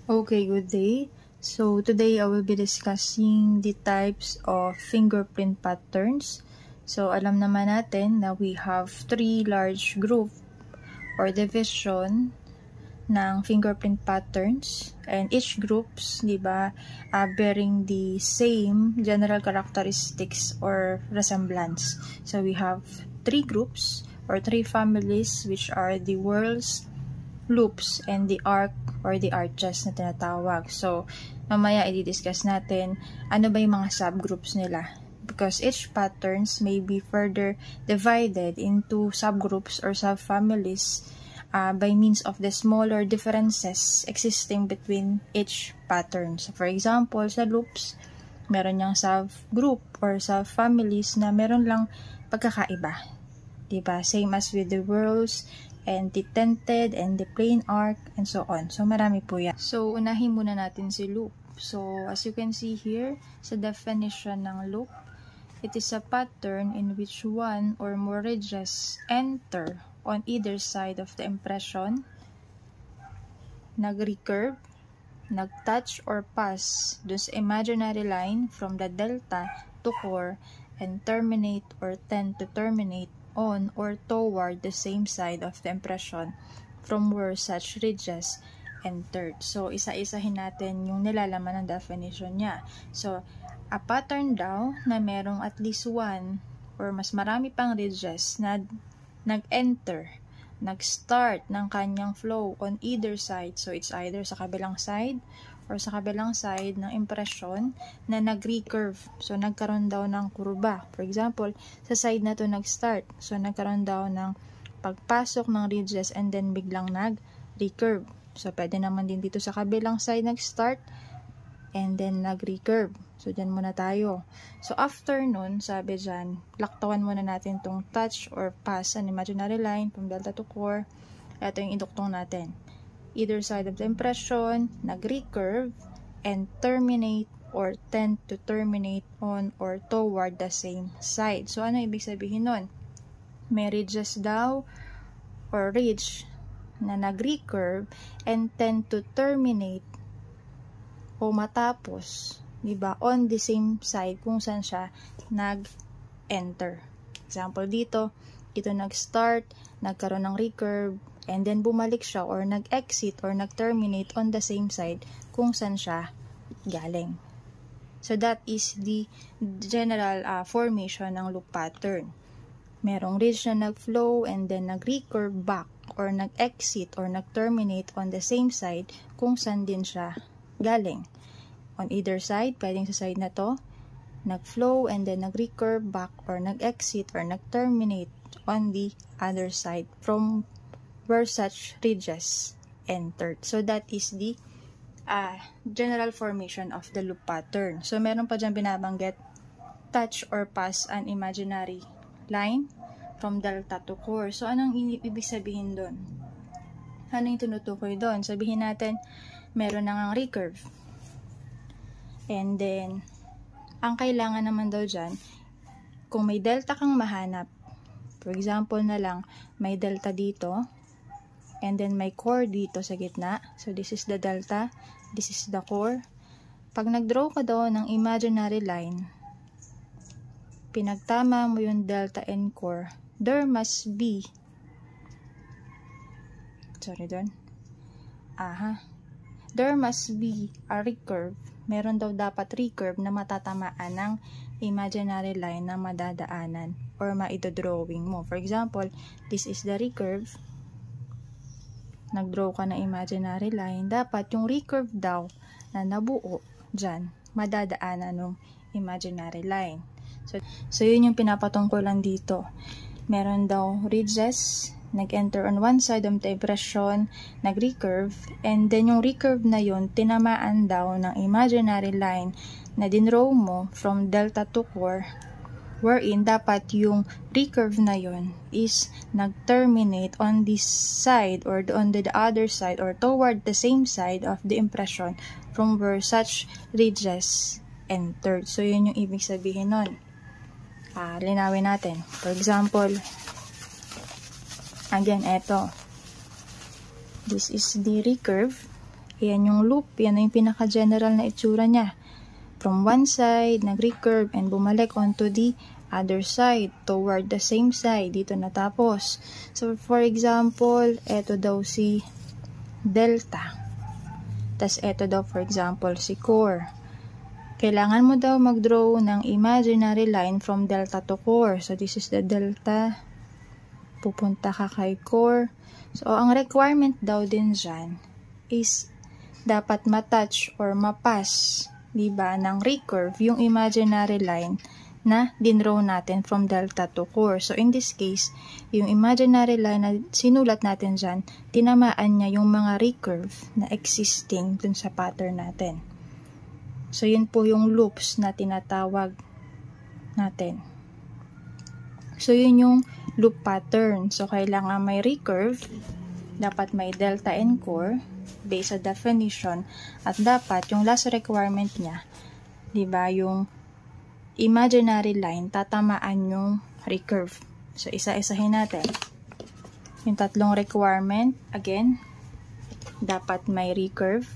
Okay, good day. So today I will be discussing the types of fingerprint patterns. So alam naman natin na we have three large group or division ng fingerprint patterns, and each groups, di ba, bearing the same general characteristics or resemblance. So we have three groups or three families, which are the whorls, loops, and the arc or the arches na tinatawag. So, mamaya i-discuss natin ano ba yung mga subgroups nila, because each patterns may be further divided into subgroups or subfamilies by means of the smaller differences existing between each pattern. So, for example, sa loops, meron niyang subgroup or subfamilies na meron lang pagkakaiba. Diba? Same as with the whorls, and the tented, and the plain arc, and so on. So, marami po yan. So, unahin muna natin si loop. So, as you can see here, sa definition ng loop, it is a pattern in which one or more ridges enter on either side of the impression, nag-recurve, nag-touch or pass dun sa imaginary line from the delta to core, and terminate or tend to terminate on or toward the same side of the impression from where such ridges entered. So, isa-isahin natin yung nilalaman ng definition niya. So, a pattern daw na merong at least one or mas marami pang ridges na nag-enter, nag-start ng kanyang flow on either side. So, it's either sa kabilang side or sa kabilang side ng impression na nag-recurve. So, nagkaroon daw ng kurba. For example, sa side na to nag-start. So, nagkaroon daw ng pagpasok ng ridges and then biglang nag-recurve. So, pwede naman din dito sa kabilang side nag-start and then nag-recurve. So, dyan muna tayo. So, after nun, sabi dyan, laktawan muna natin tong touch or pass an imaginary line from delta to core. Ito yung induktong natin. Either side of the impression, nag-recurve, and terminate or tend to terminate on or toward the same side. So, ano ibig sabihin nun? May ridges daw or ridge na nag-recurve and tend to terminate o matapos, diba, on the same side kung saan siya nag-enter. Example dito, ito nag-start, nagkaroon ng recurve, and then bumalik siya or nag-exit or nag-terminate on the same side kung saan siya galing. So, that is the general formation ng loop pattern. Merong ridge na nag-flow and then nag-recurve back or nag-exit or nag-terminate on the same side kung saan din siya galing. On either side, pwedeng sa side na to, nag-flow and then nag-recurve back or nag-exit or nag-terminate on the other side from where such ridges entered. So, that is the general formation of the loop pattern. So, meron pa dyan binabanggit, touch or pass an imaginary line from delta to core. So, anong ibig sabihin doon? Ano yung tinutukoy doon? Sabihin natin, meron na ngang recurve. And then, ang kailangan naman daw dyan, kung may delta kang mahanap, for example na lang, may delta dito, and then may core dito sa gitna. So, this is the delta, this is the core. Pag nag-draw ka daw ng imaginary line, pinagtama mo yung delta and core, there must be, there must be a recurve. Meron daw dapat recurve na matatamaan ng imaginary line na madadaanan or maidodrawing mo. For example, this is the recurve. Nag-draw ka na imaginary line. Dapat yung recurve daw na nabuo dyan, madadaanan ng imaginary line. So yun yung pinapatungkulan dito. Meron daw ridges, nag-enter on one side of the impression, nag-recurve, and then yung recurve na yun, tinamaan daw ng imaginary line na dinraw mo from delta to core, wherein dapat yung recurve na yun is nag-terminate on this side or on the other side or toward the same side of the impression from where such ridges entered. So yun yung ibig sabihin nun. Linawin natin. For example, again, eto. This is the recurve. Ayan yung loop, yan yung pinaka-general na itsura niya. From one side, nag-recurve and bumalik onto the other side, toward the same side. Dito natapos. So, for example, eto daw si delta. Tas eto daw, for example, si core. Kailangan mo daw mag-draw ng imaginary line from delta to core. So, this is the delta. Pupunta ka kay core. So, ang requirement daw din dyan is dapat matouch or mapass, diba, ng recurve yung imaginary line na dinraw natin from delta to core. So, in this case, yung imaginary line na sinulat natin dyan, tinamaan niya yung mga recurve na existing dun sa pattern natin. So, yun po yung loops na tinatawag natin. So, yun yung loop pattern. So, kailangan may recurve, dapat may delta and core, based sa definition, at dapat yung last requirement niya, diba, yung imaginary line, tatamaan yung recurve. So, isa-isahin natin. Yung tatlong requirement, again, dapat may recurve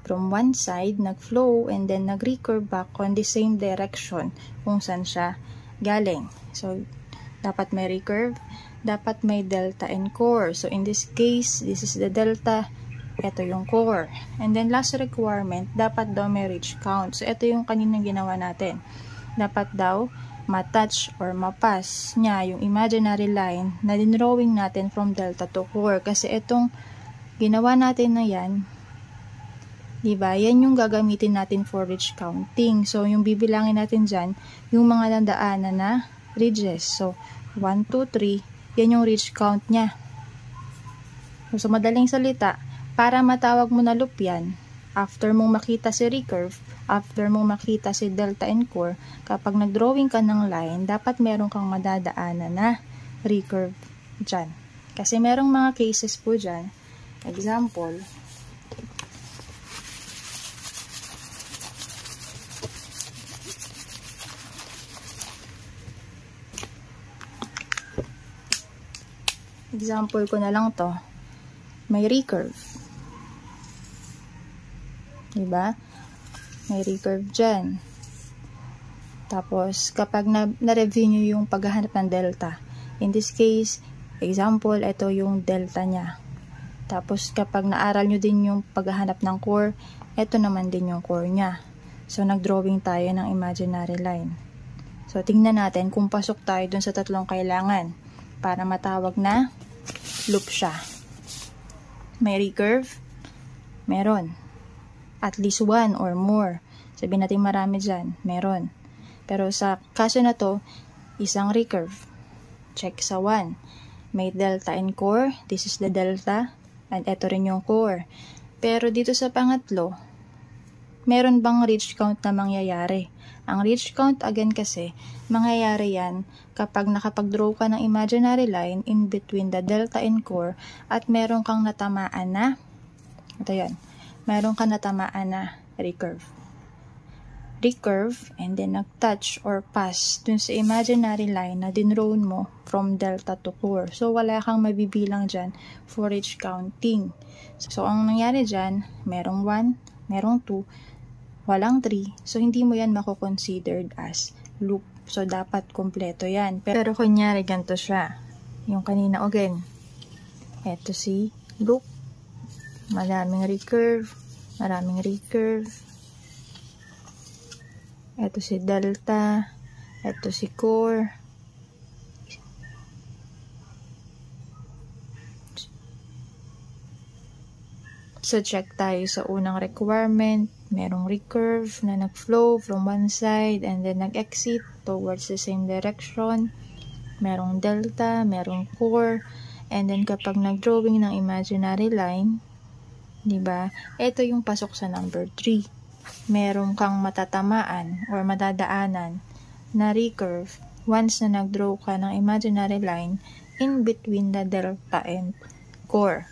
from one side, nag-flow, and then nag-recurve back on the same direction kung saan siya galing. So, dapat may recurve, dapat may delta and core. So, in this case, this is the delta, ito yung core. And then, last requirement, dapat daw may reach count. So, ito yung kaninang ginawa natin. Dapat daw matouch or mapass niya yung imaginary line na dinrawing natin from delta to core. Kasi itong ginawa natin na yan, diba, yan yung gagamitin natin for reach counting. So, yung bibilangin natin dyan, yung mga nadaanan na ridges. So, 1, 2, 3, yan yung reach count niya. So, madaling salita, para matawag mo na loop yan, after mong makita si recurve, after mong makita si delta and core, kapag nag-drawing ka ng line, dapat meron kang madadaanan na recurve dyan. Kasi merong mga cases po dyan. Example, ko na lang to, may recurve. Diba? May recurve dyan. Tapos, kapag na-review nyo yung paghahanap ng delta, in this case, example, ito yung delta niya. Tapos, kapag naaral nyo din yung paghahanap ng core, ito naman din yung core niya. So, nag-drawing tayo ng imaginary line. So, tingnan natin kung pasok tayo dun sa tatlong kailangan para matawag na loop siya. May recurve? Meron. At least one or more. Sabihin natin marami dyan. Meron. Pero sa kaso na to, isang recurve. Check sa 1. May delta and core. This is the delta. And ito rin yung core. Pero dito sa pangatlo, meron bang reach count na mangyayari? Ang reach count again kasi, mangyayari yan kapag nakapag-draw ka ng imaginary line in between the delta and core at meron kang natamaan na, ito yan, meron kang natamaan na recurve. Recurve and then nag-touch or pass dun sa imaginary line na dinraw mo from delta to core. So, wala kang mabibilang dyan for reach counting. So, ang nangyari dyan, merong 1, merong 2, walang 3. So, hindi mo yan mako-considered as loop. So, dapat kompleto yan. Pero, kunyari, ganito siya. Yung kanina, again. Ito si loop. Maraming recurve. Maraming recurve. Ito si delta. Ito si core. So, check tayo sa unang requirement. Merong recurve na nag-flow from one side and then nag-exit towards the same direction. Merong delta, merong core, and then kapag nag-drawing ng imaginary line, diba, ito yung pasok sa number 3. Meron kang matatamaan or madadaanan na recurve once na nag-draw ka ng imaginary line in between the delta and core.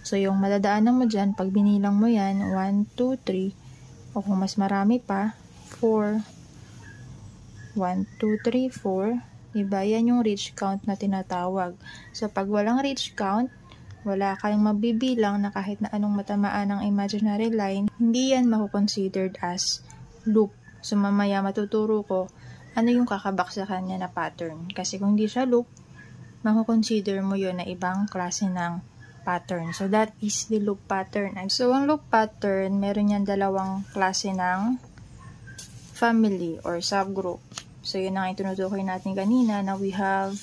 So, yung madadaanan mo dyan, pag binilang mo yan, 1, 2, 3, o kung mas marami pa, 4, 1, 2, 3, 4, diba? Yan yung reach count na tinatawag. So, pag walang reach count, wala kayong mabibilang na kahit na anong matamaan ng imaginary line, hindi yan mako-considered as loop. So, mamaya matuturo ko ano yung kakabaksakan niya na pattern. Kasi kung hindi siya loop, mako-consider mo yun na ibang klase ng pattern. So, that is the loop pattern. So, ang loop pattern, meron yan dalawang klase ng family or subgroup. So, yun ang itinutukoy natin kanina na we have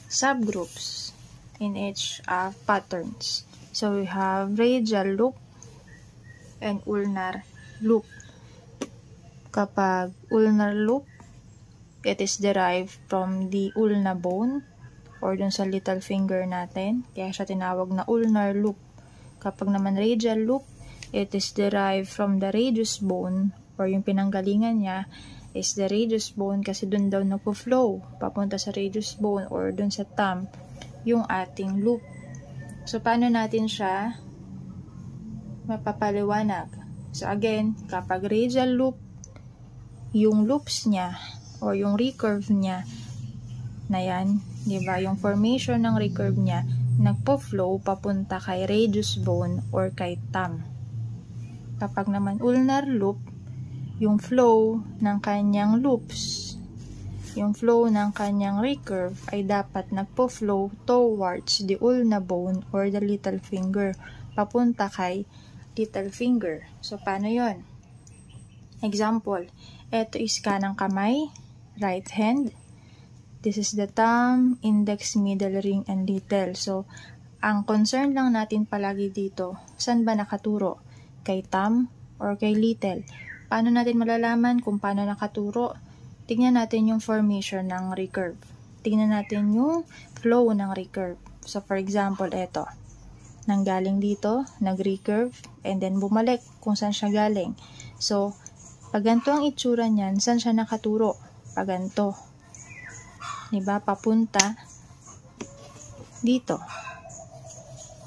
subgroups in each patterns. So, we have radial loop and ulnar loop. Kapag ulnar loop, it is derived from the ulna bone or dun sa little finger natin. Kaya siya tinawag na ulnar loop. Kapag naman radial loop, it is derived from the radius bone or yung pinanggalingan niya is the radius bone kasi dun daw nagpo-flow papunta sa radius bone or dun sa thumb yung ating loop. So, paano natin siya mapapaliwanag? So, again, kapag radial loop, yung loops niya o yung recurve niya na yan, diba? Yung formation ng recurve niya nagpo-flow papunta kay radius bone or kay thumb. Kapag naman ulnar loop, yung flow ng kanyang loops, yung flow ng kanyang recurve ay dapat nagpo-flow towards the ulna bone or the little finger, papunta kay little finger. So, paano yon? Example, ito is kanang kamay, right hand. This is the thumb, index, middle ring, and little. So, ang concern lang natin palagi dito, saan ba nakaturo? Kay thumb or kay little? Paano natin malalaman kung paano nakaturo? Tingnan natin yung formation ng recurve. Tingnan natin yung flow ng recurve. So, for example, ito. Nanggaling dito, nag-recurve, and then bumalik kung saan siya galing. So, pag ganito ang itsura niyan, saan siya nakaturo? Pag ganito. Diba? Papunta dito.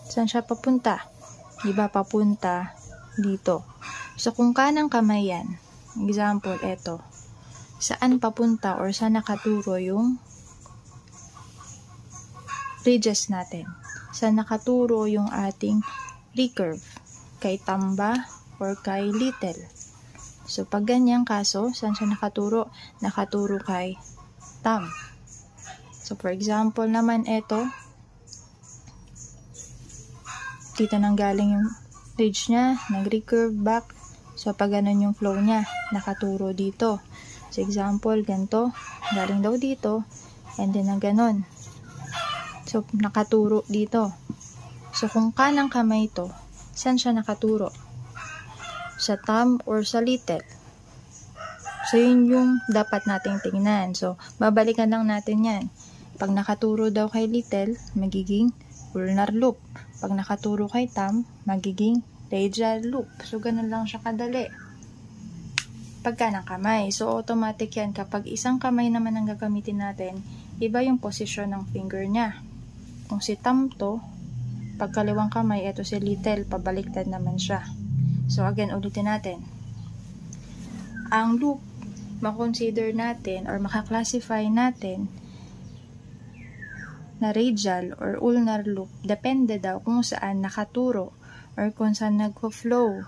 Saan siya papunta? Diba? Papunta dito. So, kung kanang kamay yan, example, eto, saan papunta or saan nakaturo yung ridges natin? Saan nakaturo yung ating recurve? Kay thumb ba or kay little? So, pag ganyang kaso, saan siya nakaturo? Nakaturo kay thumb. So, for example naman, eto, dito nang galing yung ridge niya, nag-recurve back. So, pag ganun yung flow niya, nakaturo dito. So, example, ganito, galing daw dito, and then na ganun. So, nakaturo dito. So, kung kanang kamay ito, saan siya nakaturo? Sa thumb or sa little? So, yun yung dapat nating tingnan. So, babalikan lang natin yan. Pag nakaturo daw kay little, magiging ulnar loop. Pag nakaturo kay thumb, magiging radial loop. So, ganun lang siya kadali. Pagka ng kamay. So, automatic yan. Kapag isang kamay naman ang gagamitin natin, iba yung posisyon ng finger niya. Kung si thumb to, pagkaliwang kamay, ito si little, pabaliktad naman siya. So, again, ulitin natin. Ang loop, makonsider natin or makaklasify natin na radial or ulnar loop, depende daw kung saan nakaturo or kung saan nagko-flow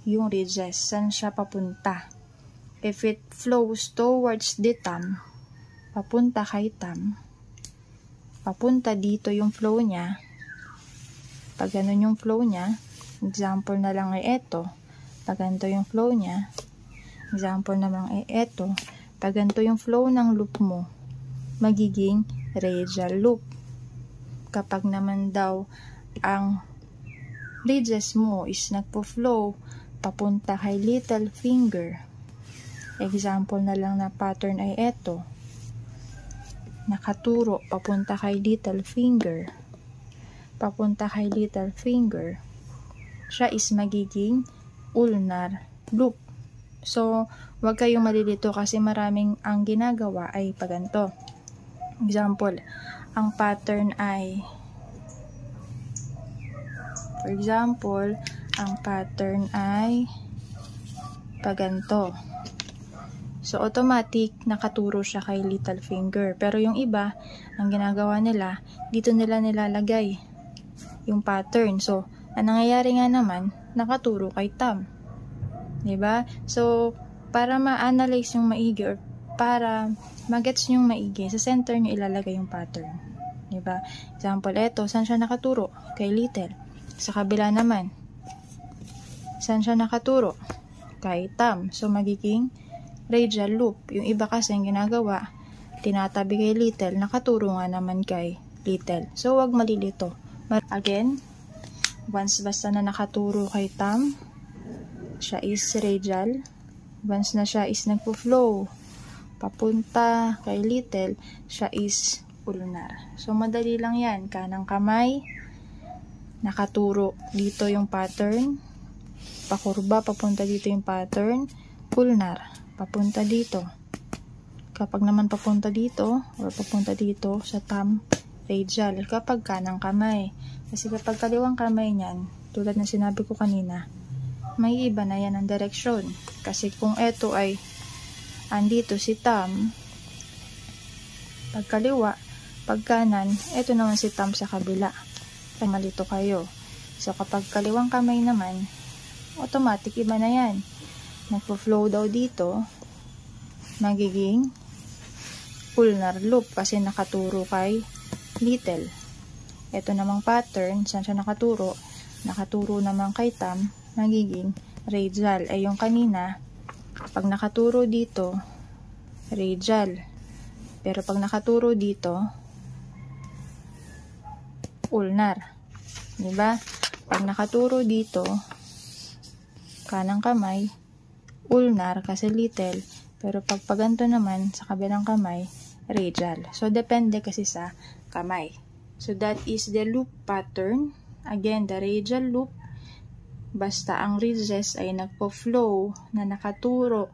yung ridges, saan siya papunta. If it flows towards the thumb, papunta kay thumb, papunta dito yung flow niya. Pag ganun yung flow niya, example na lang ay eto, pag ganito yung flow niya, example naman ay eto, pag ganito yung flow ng loop mo, magiging radial loop. Kapag naman daw ang ridges mo is nagpo-flow papunta kay little finger, example na lang na pattern ay eto, nakaturo papunta kay little finger, papunta kay little finger, siya is magiging ulnar loop. So, wag kayong malilito kasi maraming ang ginagawa ay paganto. Example, ang pattern ay, for example, ang pattern ay paganto. So, automatic, nakaturo siya kay little finger. Pero yung iba, ang ginagawa nila, dito nila nilalagay yung pattern. So, ang nangyayari nga naman, nakaturo kay thumb. Diba? So, para ma-analyze yung maigi or para magets yung maigi, sa center nyo ilalagay yung pattern. Diba? Example, eto, saan siya nakaturo? Kay little. Sa kabila naman, saan siya nakaturo? Kay thumb. So, magiging radial loop. Yung iba kasi ang ginagawa, tinatabi kay little, nakaturo nga naman kay little. So, wag malilito. Again, once basta na nakaturo kay thumb, siya is radial. Once na siya is nagpo-flow papunta kay little, siya is ulnar. So, madali lang yan. Kanang kamay, nakaturo dito yung pattern. Pakurba, papunta dito yung pattern. Ulnar, papunta dito. Kapag naman papunta dito, or papunta dito sa thumb, radial. Kapag kanang kamay. Kasi kapag kaliwang kamay niyan, tulad na sinabi ko kanina, may iba na yan ang direksyon. Kasi kung eto ay andito si thumb, pag kaliwa, pag kanan, eto naman si thumb sa kabila. Kaya malito kayo. So kapag kaliwang kamay naman, automatic iba na yan. Nagpo-flow daw dito, magiging ulnar loop kasi nakaturo kay little. Ito namang pattern, saan siya nakaturo? Nakaturo naman kay thumb, magiging radial. Ay yung kanina, pag nakaturo dito, radial. Pero pag nakaturo dito, ulnar. Diba? Pag nakaturo dito, kanang kamay, ulnar kasi little. Pero pag paganto naman, sa kabilang kamay, radial. So, depende kasi sa kamay. So, that is the loop pattern. Again, the radial loop. Basta ang ridges ay nagpo-flow na nakaturo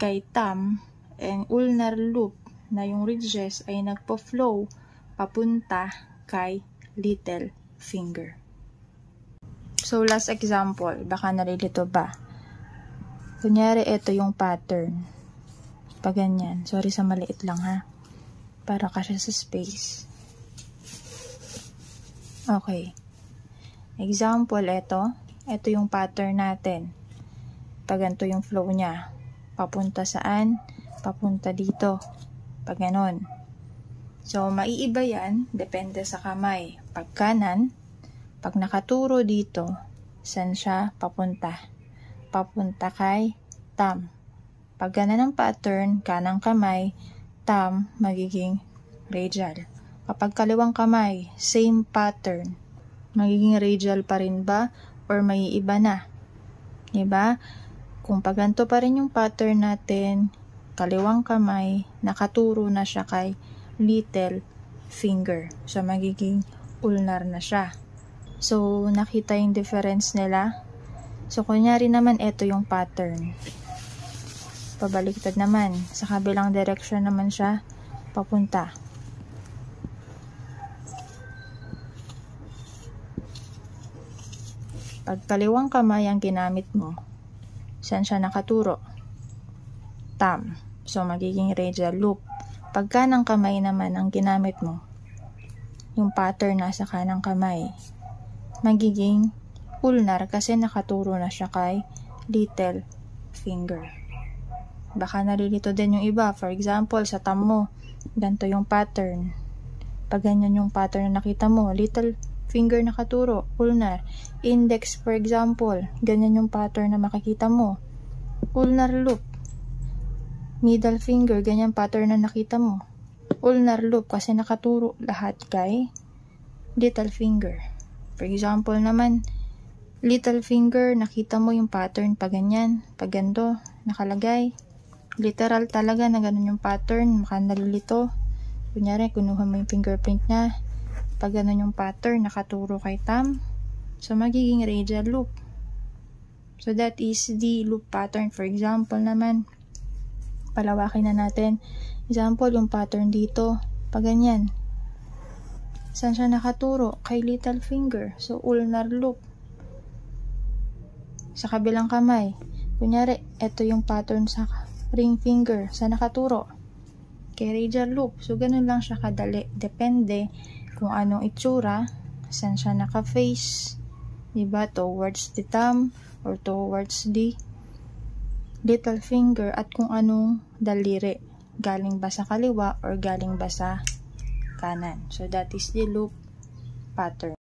kay thumb, and ulnar loop na yung ridges ay nagpo-flow papunta kay little finger. So, last example. Baka nalilito ba? Kunyari, ito yung pattern. Pag ganyan. Sorry sa maliit lang ha. Para kasi sa space. Okay. Example, ito. Ito yung pattern natin. Pag ganito yung flow niya. Papunta saan? Papunta dito. Pag ganon. So, maiiba yan. Depende sa kamay. Pag kanan, pag nakaturo dito, saan siya papunta? Papunta kay thumb. Pag ganan ang pattern, kanang kamay, thumb, magiging radial. Kapag kaliwang kamay, same pattern. Magiging radial pa rin ba? Or may iba na? Diba? Kung paganto pa rin yung pattern natin, kaliwang kamay, nakaturo na siya kay little finger. So, magiging ulnar na siya. So, nakita yung difference nila? So, kunyari naman, ito yung pattern. Pabaliktad naman. Sa kabilang direction naman siya papunta. Pag kaliwang kamay ang ginamit mo, saan siya nakaturo? Thumb. So, magiging radial loop. Pag kanang kamay naman ang ginamit mo, yung pattern nasa kanang kamay, magiging ulnar kasi nakaturo na siya kay little finger. Baka nalilito din yung iba. For example, sa thumb mo, ganito yung pattern. Pag ganyan yung pattern na nakita mo, little finger nakaturo, ulnar. Index, for example, ganyan yung pattern na makikita mo, ulnar loop. Middle finger, ganyan pattern na nakita mo, ulnar loop kasi nakaturo lahat kay little finger. For example naman, little finger, nakita mo yung pattern pag ganyan, pag ganito, nakalagay. Literal talaga na ganun yung pattern, maka nalilito. Kunyari, kunuha mo yung fingerprint niya. Pag ganun yung pattern, nakaturo kay thumb. So, magiging radial loop. So, that is the loop pattern. For example naman, palawakin na natin. Example, yung pattern dito. Pag ganyan. Saan siya nakaturo? Kay little finger. So, ulnar loop. Sa kabilang kamay. Kunyari, ito yung pattern sa ring finger. Saan nakaturo? Kay radial loop. So, ganun lang siya kadali. Depende kung anong itsura Saan siya naka-face? Diba? Towards the thumb or towards the little finger at kung anong daliri. Galing ba sa kaliwa or galing ba sa kanan. So, that is the loop pattern.